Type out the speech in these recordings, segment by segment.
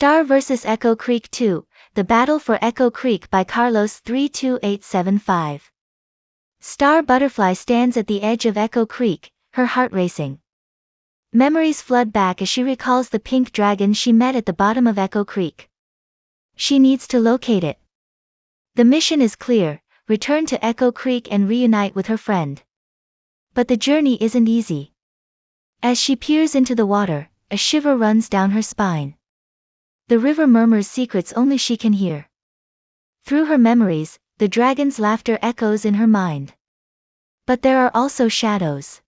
Star vs. Echo Creek 2, The Battle for Echo Creek by Carlos 32875. Star Butterfly stands at the edge of Echo Creek, her heart racing. Memories flood back as she recalls the pink dragon she met at the bottom of Echo Creek. She needs to locate it. The mission is clear: return to Echo Creek and reunite with her friend. But the journey isn't easy. As she peers into the water, a shiver runs down her spine. The river murmurs secrets only she can hear. Through her memories, the dragon's laughter echoes in her mind. But there are also shadows.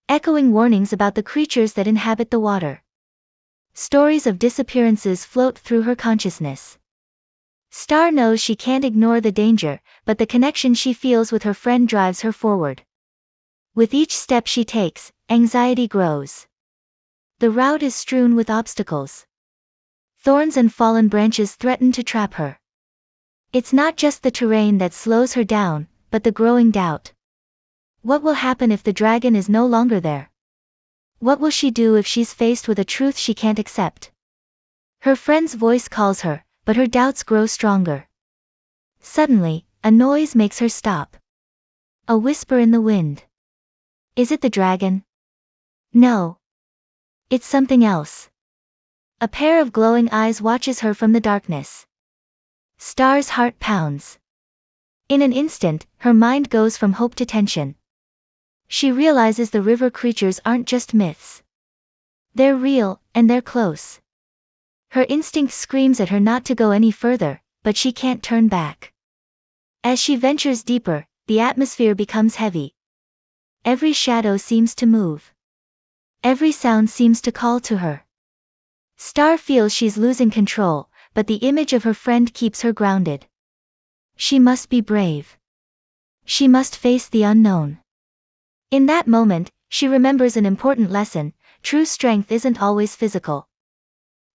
Echoing warnings about the creatures that inhabit the water. Stories of disappearances float through her consciousness. Star knows she can't ignore the danger, but the connection she feels with her friend drives her forward. With each step she takes, anxiety grows. The route is strewn with obstacles. Thorns and fallen branches threaten to trap her. It's not just the terrain that slows her down, but the growing doubt. What will happen if the dragon is no longer there? What will she do if she's faced with a truth she can't accept? Her friend's voice calls her, but her doubts grow stronger. Suddenly, a noise makes her stop. A whisper in the wind. Is it the dragon? No. It's something else. A pair of glowing eyes watches her from the darkness. Star's heart pounds. In an instant, her mind goes from hope to tension. She realizes the river creatures aren't just myths. They're real, and they're close. Her instinct screams at her not to go any further, but she can't turn back. As she ventures deeper, the atmosphere becomes heavy. Every shadow seems to move. Every sound seems to call to her. Star feels she's losing control, but the image of her friend keeps her grounded. She must be brave. She must face the unknown. In that moment, she remembers an important lesson: true strength isn't always physical.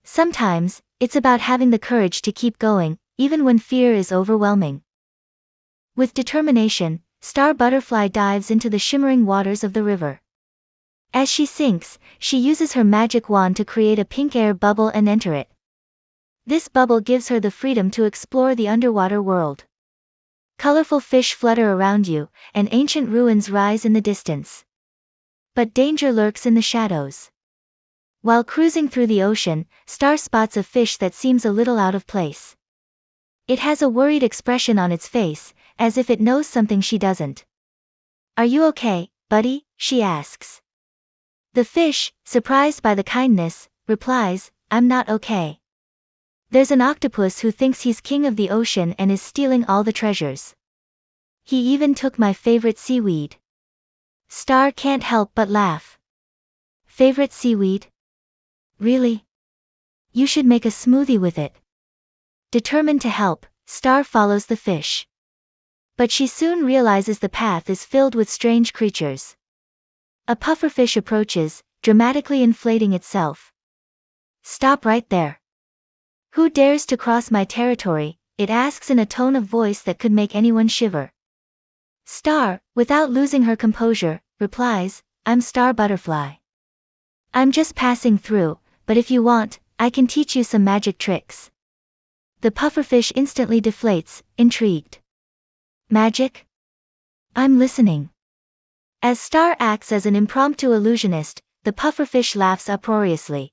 Sometimes, it's about having the courage to keep going, even when fear is overwhelming. With determination, Star Butterfly dives into the shimmering waters of the river. As she sinks, she uses her magic wand to create a pink air bubble and enter it. This bubble gives her the freedom to explore the underwater world. Colorful fish flutter around you, and ancient ruins rise in the distance. But danger lurks in the shadows. While cruising through the ocean, Star spots a fish that seems a little out of place. It has a worried expression on its face, as if it knows something she doesn't. "Are you okay, buddy?" she asks. The fish, surprised by the kindness, replies, "I'm not okay. There's an octopus who thinks he's king of the ocean and is stealing all the treasures. He even took my favorite seaweed." Star can't help but laugh. Favorite seaweed? Really? You should make a smoothie with it. Determined to help, Star follows the fish. But she soon realizes the path is filled with strange creatures. A pufferfish approaches, dramatically inflating itself. "Stop right there. Who dares to cross my territory?" it asks in a tone of voice that could make anyone shiver. Star, without losing her composure, replies, "I'm Star Butterfly. I'm just passing through, but if you want, I can teach you some magic tricks." The pufferfish instantly deflates, intrigued. "Magic? I'm listening." As Star acts as an impromptu illusionist, the pufferfish laughs uproariously.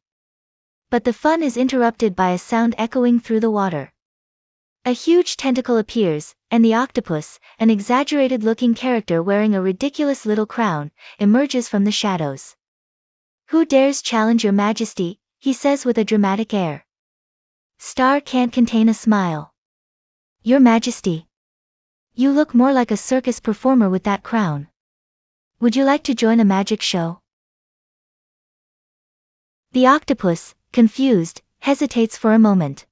But the fun is interrupted by a sound echoing through the water. A huge tentacle appears, and the octopus, an exaggerated-looking character wearing a ridiculous little crown, emerges from the shadows. "Who dares challenge your majesty?" he says with a dramatic air. Star can't contain a smile. "Your majesty? You look more like a circus performer with that crown. Would you like to join a magic show?" The octopus, confused, hesitates for a moment.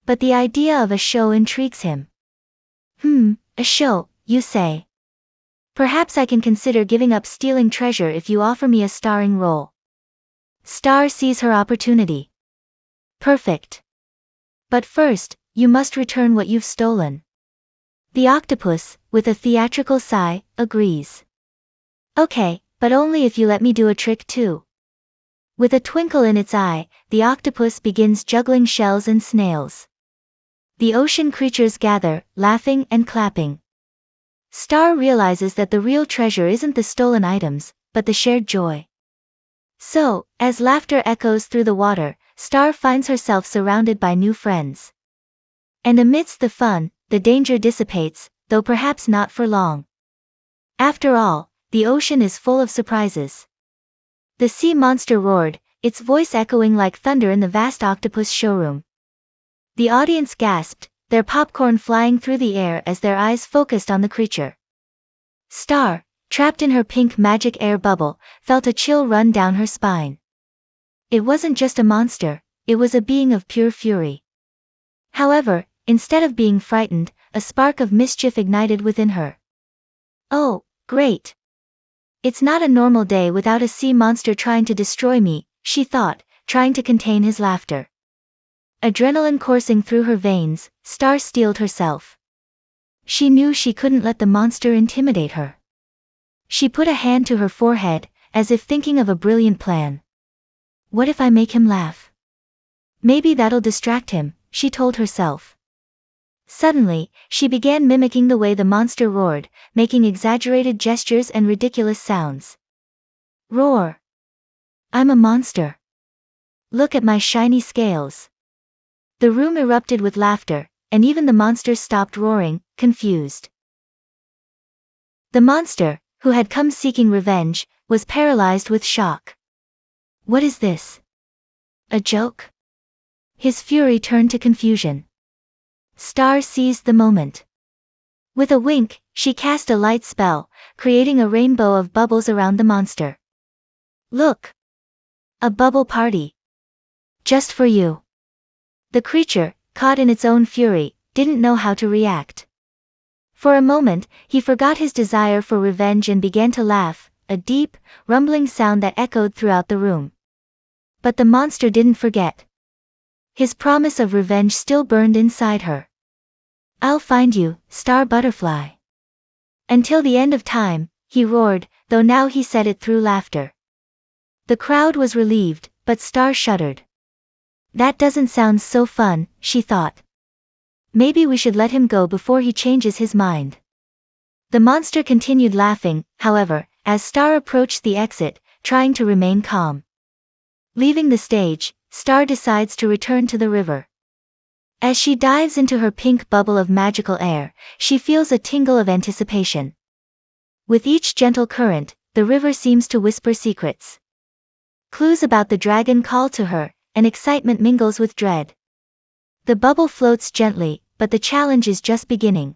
But the idea of a show intrigues him. A show, you say? Perhaps I can consider giving up stealing treasure if you offer me a starring role." Star sees her opportunity. "Perfect. But first, you must return what you've stolen." The octopus, with a theatrical sigh, agrees. "Okay, but only if you let me do a trick too." With a twinkle in its eye, the octopus begins juggling shells and snails. The ocean creatures gather, laughing and clapping. Star realizes that the real treasure isn't the stolen items, but the shared joy. So, as laughter echoes through the water, Star finds herself surrounded by new friends. And amidst the fun, the danger dissipates, though perhaps not for long. After all, the ocean is full of surprises. The sea monster roared, its voice echoing like thunder in the vast octopus showroom. The audience gasped, their popcorn flying through the air as their eyes focused on the creature. Star, trapped in her pink magic air bubble, felt a chill run down her spine. It wasn't just a monster, it was a being of pure fury. However, instead of being frightened, a spark of mischief ignited within her. Oh, great! It's not a normal day without a sea monster trying to destroy me, she thought, trying to contain his laughter. Adrenaline coursing through her veins, Star steeled herself. She knew she couldn't let the monster intimidate her. She put a hand to her forehead, as if thinking of a brilliant plan. What if I make him laugh? Maybe that'll distract him, she told herself. Suddenly, she began mimicking the way the monster roared, making exaggerated gestures and ridiculous sounds. Roar! I'm a monster. Look at my shiny scales. The room erupted with laughter, and even the monsters stopped roaring, confused. The monster, who had come seeking revenge, was paralyzed with shock. What is this? A joke? His fury turned to confusion. Star seized the moment. With a wink, she cast a light spell, creating a rainbow of bubbles around the monster. Look! A bubble party. Just for you. The creature, caught in its own fury, didn't know how to react. For a moment, he forgot his desire for revenge and began to laugh, a deep, rumbling sound that echoed throughout the room. But the monster didn't forget. His promise of revenge still burned inside her. I'll find you, Star Butterfly. Until the end of time, he roared, though now he said it through laughter. The crowd was relieved, but Star shuddered. That doesn't sound so fun, she thought. Maybe we should let him go before he changes his mind. The monster continued laughing, however, as Star approached the exit, trying to remain calm. Leaving the stage, Star decides to return to the river. As she dives into her pink bubble of magical air, she feels a tingle of anticipation. With each gentle current, the river seems to whisper secrets. Clues about the dragon call to her, and excitement mingles with dread. The bubble floats gently, but the challenge is just beginning.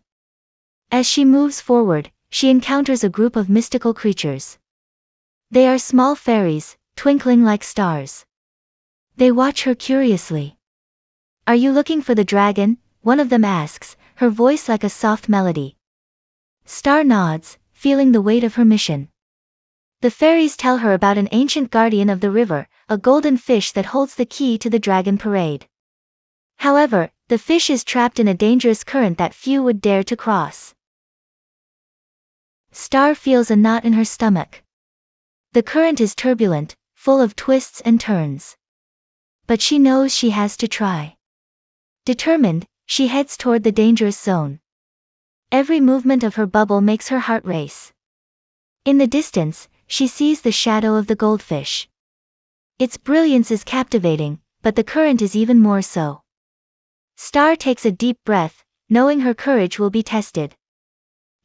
As she moves forward, she encounters a group of mystical creatures. They are small fairies, twinkling like stars. They watch her curiously. Are you looking for the dragon? One of them asks, her voice like a soft melody. Star nods, feeling the weight of her mission. The fairies tell her about an ancient guardian of the river, a golden fish that holds the key to the dragon parade. However, the fish is trapped in a dangerous current that few would dare to cross. Star feels a knot in her stomach. The current is turbulent, full of twists and turns. But she knows she has to try. Determined, she heads toward the dangerous zone. Every movement of her bubble makes her heart race. In the distance, she sees the shadow of the goldfish. Its brilliance is captivating, but the current is even more so. Star takes a deep breath, knowing her courage will be tested.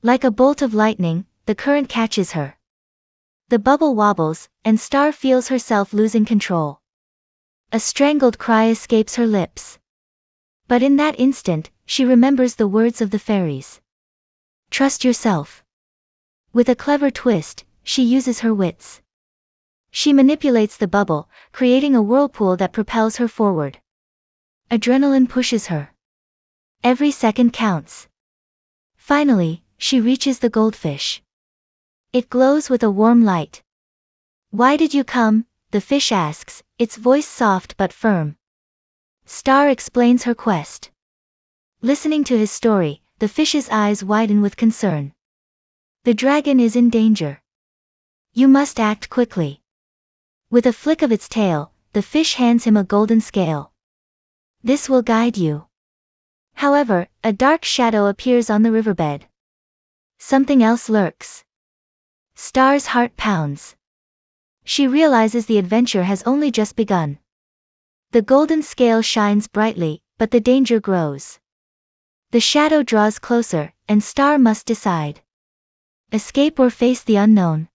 Like a bolt of lightning, the current catches her. The bubble wobbles, and Star feels herself losing control. A strangled cry escapes her lips. But in that instant, she remembers the words of the fairies. Trust yourself. With a clever twist, she uses her wits. She manipulates the bubble, creating a whirlpool that propels her forward. Adrenaline pushes her. Every second counts. Finally, she reaches the goldfish. It glows with a warm light. Why did you come? The fish asks, its voice soft but firm. Star explains her quest. Listening to his story, the fish's eyes widen with concern. The dragon is in danger. You must act quickly. With a flick of its tail, the fish hands him a golden scale. This will guide you. However, a dark shadow appears on the riverbed. Something else lurks. Star's heart pounds. She realizes the adventure has only just begun. The golden scale shines brightly, but the danger grows. The shadow draws closer, and Star must decide. Escape or face the unknown.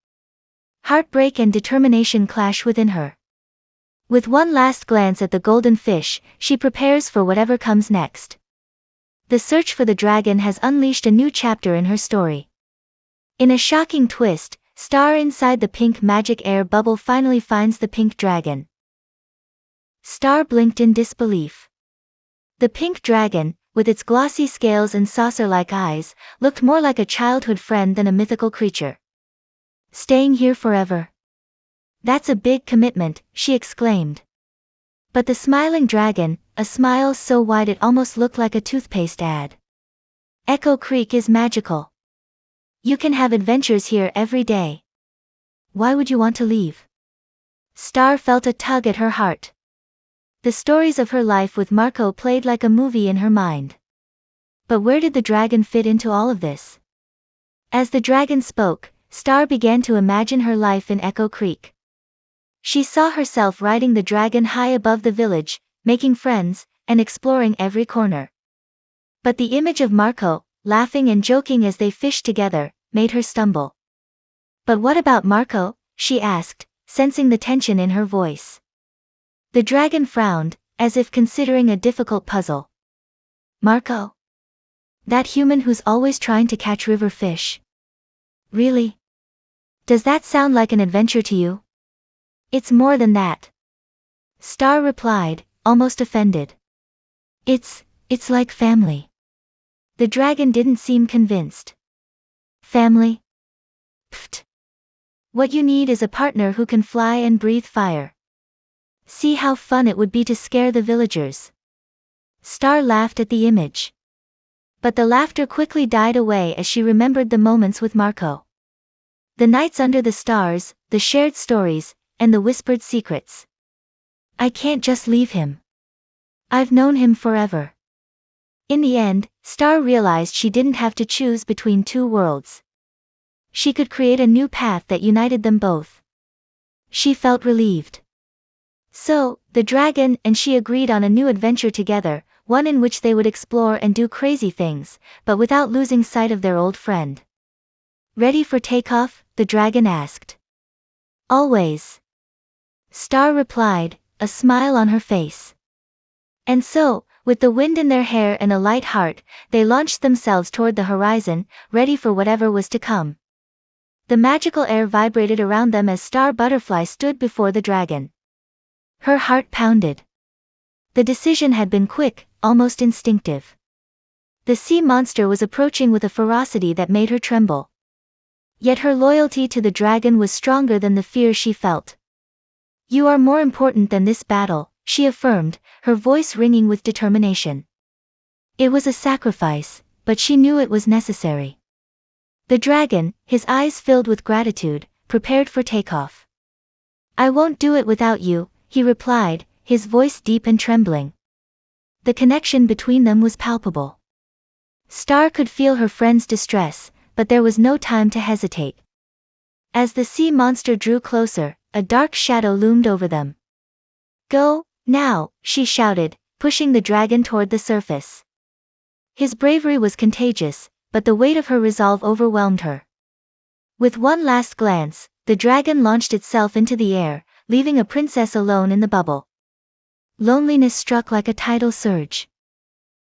Heartbreak and determination clash within her. With one last glance at the golden fish, she prepares for whatever comes next. The search for the dragon has unleashed a new chapter in her story. In a shocking twist, Star inside the pink magic air bubble finally finds the pink dragon. Star blinked in disbelief. The pink dragon, with its glossy scales and saucer-like eyes, looked more like a childhood friend than a mythical creature. Staying here forever? That's a big commitment, she exclaimed. But the smiling dragon, a smile so wide it almost looked like a toothpaste ad. Echo Creek is magical. You can have adventures here every day. Why would you want to leave? Star felt a tug at her heart. The stories of her life with Marco played like a movie in her mind. But where did the dragon fit into all of this? As the dragon spoke, Star began to imagine her life in Echo Creek. She saw herself riding the dragon high above the village, making friends, and exploring every corner. But the image of Marco, laughing and joking as they fished together, made her stumble. But what about Marco? She asked, sensing the tension in her voice. The dragon frowned, as if considering a difficult puzzle. Marco? That human who's always trying to catch river fish? Really? Does that sound like an adventure to you? It's more than that. Star replied, almost offended. It's like family. The dragon didn't seem convinced. Family? Pfft. What you need is a partner who can fly and breathe fire. See how fun it would be to scare the villagers. Star laughed at the image. But the laughter quickly died away as she remembered the moments with Marco. The nights under the stars, the shared stories, and the whispered secrets. I can't just leave him. I've known him forever. In the end, Star realized she didn't have to choose between two worlds. She could create a new path that united them both. She felt relieved. So, the dragon and she agreed on a new adventure together, one in which they would explore and do crazy things, but without losing sight of their old friend. Ready for takeoff? The dragon asked. Always. Star replied, a smile on her face. And so, with the wind in their hair and a light heart, they launched themselves toward the horizon, ready for whatever was to come. The magical air vibrated around them as Star Butterfly stood before the dragon. Her heart pounded. The decision had been quick, almost instinctive. The sea monster was approaching with a ferocity that made her tremble. Yet her loyalty to the dragon was stronger than the fear she felt. You are more important than this battle, she affirmed, her voice ringing with determination. It was a sacrifice, but she knew it was necessary. The dragon, his eyes filled with gratitude, prepared for takeoff. I won't do it without you, he replied, his voice deep and trembling. The connection between them was palpable. Star could feel her friend's distress, but there was no time to hesitate. As the sea monster drew closer, a dark shadow loomed over them. Go, now, she shouted, pushing the dragon toward the surface. His bravery was contagious, but the weight of her resolve overwhelmed her. With one last glance, the dragon launched itself into the air, leaving a princess alone in the bubble. Loneliness struck like a tidal surge.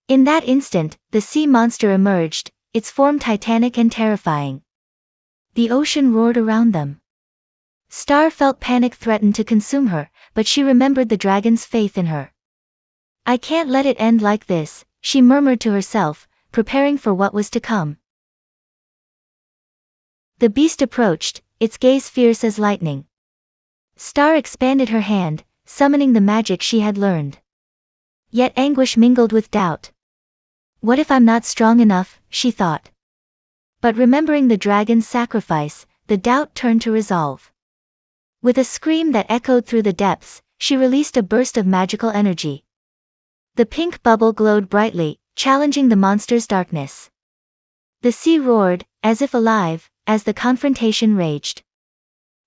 In that instant, the sea monster emerged, its form titanic and terrifying. The ocean roared around them. Star felt panic threatened to consume her, but she remembered the dragon's faith in her. I can't let it end like this, she murmured to herself, preparing for what was to come. The beast approached, its gaze fierce as lightning. Star expanded her hand, summoning the magic she had learned. Yet anguish mingled with doubt. What if I'm not strong enough, she thought. But remembering the dragon's sacrifice, the doubt turned to resolve. With a scream that echoed through the depths, she released a burst of magical energy. The pink bubble glowed brightly, challenging the monster's darkness. The sea roared, as if alive, as the confrontation raged.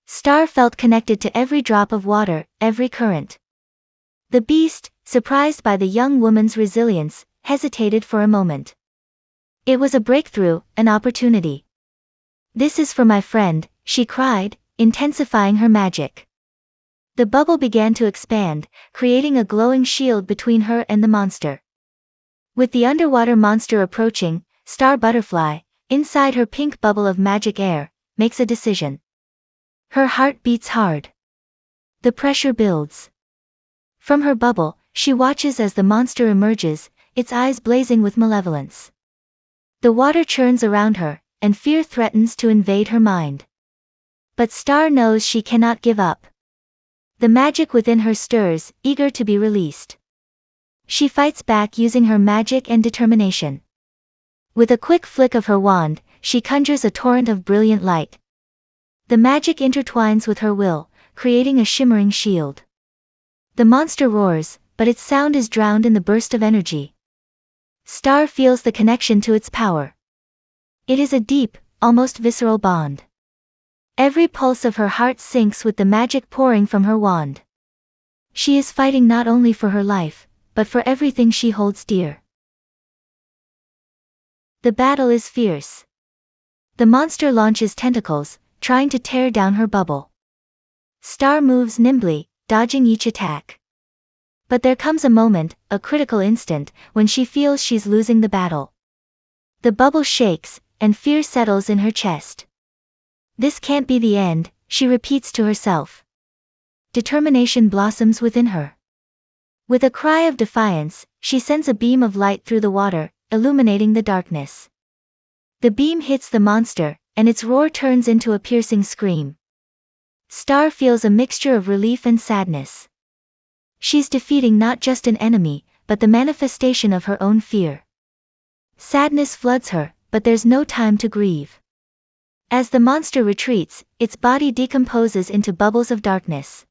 Star felt connected to every drop of water, every current. The beast, surprised by the young woman's resilience, hesitated for a moment. It was a breakthrough, an opportunity. "This is for my friend," she cried, intensifying her magic. The bubble began to expand, creating a glowing shield between her and the monster. With the underwater monster approaching, Star Butterfly, inside her pink bubble of magic air, makes a decision. Her heart beats hard. The pressure builds. From her bubble, she watches as the monster emerges, its eyes blazing with malevolence. The water churns around her, and fear threatens to invade her mind. But Star knows she cannot give up. The magic within her stirs, eager to be released. She fights back using her magic and determination. With a quick flick of her wand, she conjures a torrent of brilliant light. The magic intertwines with her will, creating a shimmering shield. The monster roars, but its sound is drowned in the burst of energy. Star feels the connection to its power. It is a deep, almost visceral bond. Every pulse of her heart syncs with the magic pouring from her wand. She is fighting not only for her life, but for everything she holds dear. The battle is fierce. The monster launches tentacles, trying to tear down her bubble. Star moves nimbly, dodging each attack. But there comes a moment, a critical instant, when she feels she's losing the battle. The bubble shakes, and fear settles in her chest. This can't be the end, she repeats to herself. Determination blossoms within her. With a cry of defiance, she sends a beam of light through the water, illuminating the darkness. The beam hits the monster, and its roar turns into a piercing scream. Star feels a mixture of relief and sadness. She's defeating not just an enemy, but the manifestation of her own fear. Sadness floods her, but there's no time to grieve. As the monster retreats, its body decomposes into bubbles of darkness.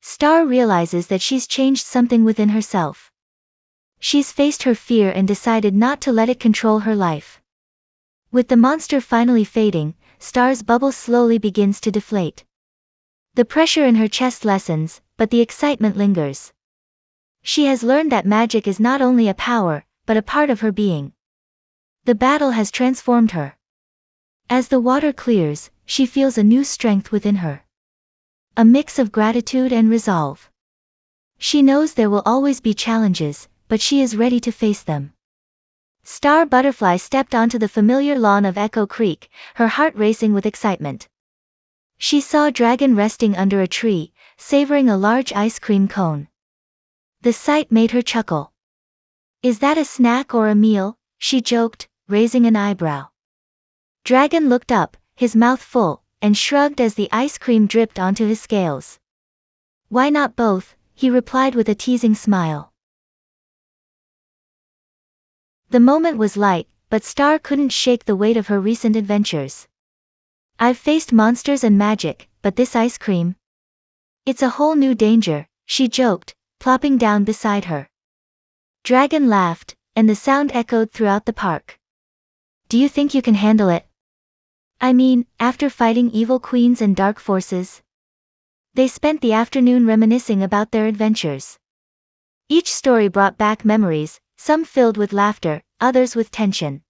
Star realizes that she's changed something within herself. She's faced her fear and decided not to let it control her life. With the monster finally fading, Star's bubble slowly begins to deflate. The pressure in her chest lessens, but the excitement lingers. She has learned that magic is not only a power, but a part of her being. The battle has transformed her. As the water clears, she feels a new strength within her. A mix of gratitude and resolve. She knows there will always be challenges, but she is ready to face them. Star Butterfly stepped onto the familiar lawn of Echo Creek, her heart racing with excitement. She saw Dragon resting under a tree, savoring a large ice cream cone. The sight made her chuckle. "Is that a snack or a meal?" she joked, raising an eyebrow. Dragon looked up, his mouth full, and shrugged as the ice cream dripped onto his scales. "Why not both?" he replied with a teasing smile. The moment was light, but Star couldn't shake the weight of her recent adventures. "I've faced monsters and magic, but this ice cream? It's a whole new danger," she joked, plopping down beside her. Dragon laughed, and the sound echoed throughout the park. "Do you think you can handle it? I mean, after fighting evil queens and dark forces?" They spent the afternoon reminiscing about their adventures. Each story brought back memories, some filled with laughter, others with tension.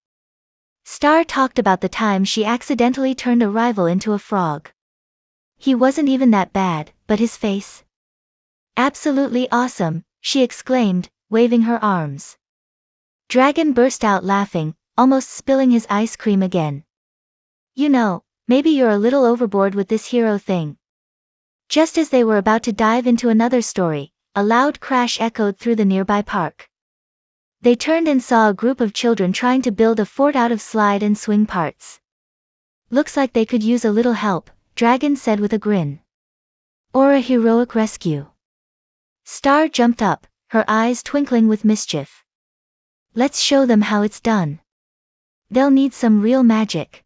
Star talked about the time she accidentally turned a rival into a frog. He wasn't even that bad, but his face? "Absolutely awesome," she exclaimed, waving her arms. Dragon burst out laughing, almost spilling his ice cream again. "You know, maybe you're a little overboard with this hero thing." Just as they were about to dive into another story, a loud crash echoed through the nearby park. They turned and saw a group of children trying to build a fort out of slide and swing parts. "Looks like they could use a little help," Dragon said with a grin. "Or a heroic rescue." Star jumped up, her eyes twinkling with mischief. "Let's show them how it's done. They'll need some real magic."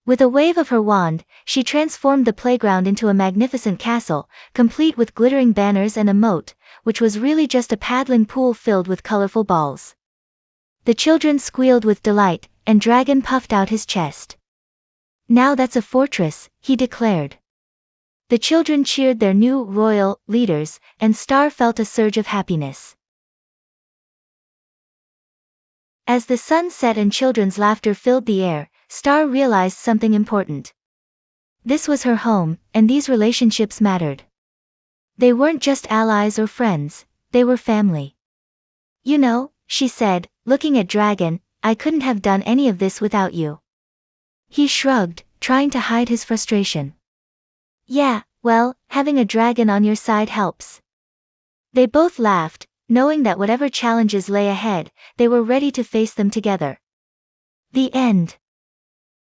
With a wave of her wand, she transformed the playground into a magnificent castle, complete with glittering banners and a moat, which was really just a paddling pool filled with colorful balls. The children squealed with delight, and Dragon puffed out his chest. "Now that's a fortress," he declared. The children cheered their new royal leaders, and Star felt a surge of happiness. As the sun set and children's laughter filled the air, Star realized something important. This was her home, and these relationships mattered. They weren't just allies or friends, they were family. "You know," she said, looking at Dragon, "I couldn't have done any of this without you." He shrugged, trying to hide his frustration. "Yeah, well, having a dragon on your side helps." They both laughed, knowing that whatever challenges lay ahead, they were ready to face them together. The end.